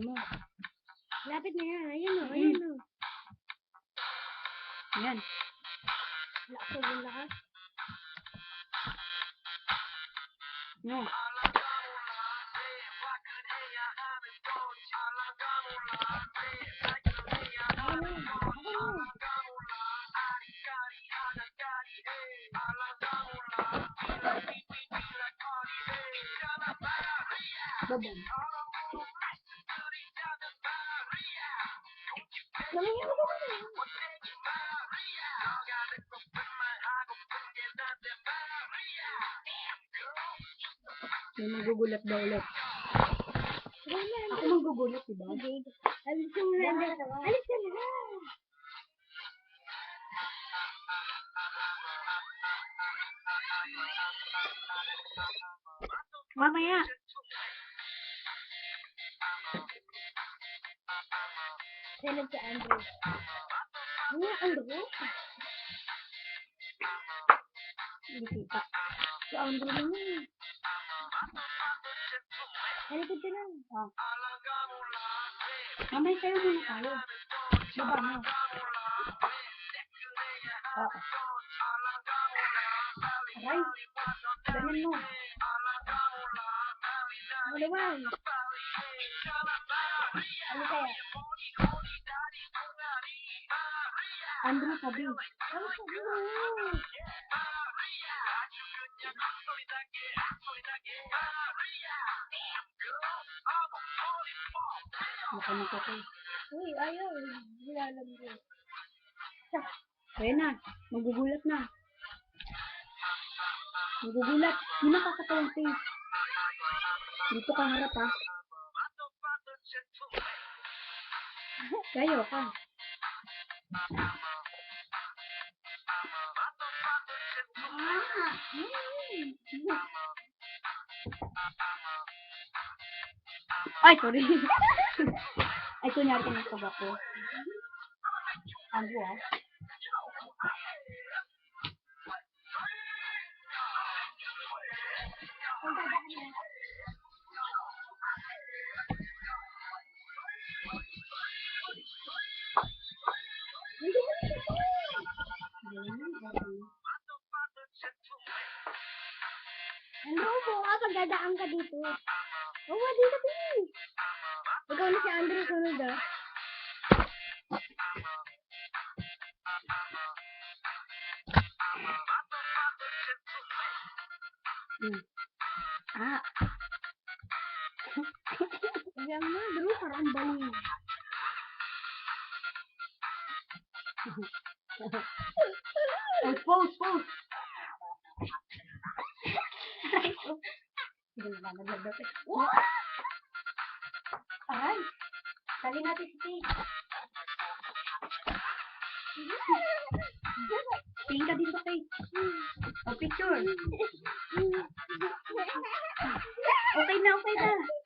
mo. Lapit na yan. Ayun o, ayun o. Yan. Lakas yung lakas. No. Babang. Naman yan, May magugulat daw ulit. Ako magugulat, diba? Alis ka na. Alis ka na. Mamaya. Sino si Andrew? Ano yung Andrew? Hindi kita. Si Andrew naman. Halikod ka lang. Mamaya tayo muna tayo. Baba mo. Aray. Ganun mo. Ano naman? Ano kaya? Andrew sabi. Ano sabi mo? Makamit ako. Uy, ayaw. Nilalam ko. Kaya na. Magugulat na. Magugulat. Hindi nakakatawang face. Dito ka harap ha. Kayo ka. Ay, sorry. Ay, kunyari ka nagtaba ko. Andrew ah. Ano mo? Pagdadaan ka dito. Oo, dito please. Ikaw na si Andrew sunod ah. Ah. Ayan mo, Drew, parang bali. Pose, pose. Hindi na nalaglag daw. Aray. Dali natin si Kate. Tingin ka dito, Kate. O, picture. Okay na, okay na.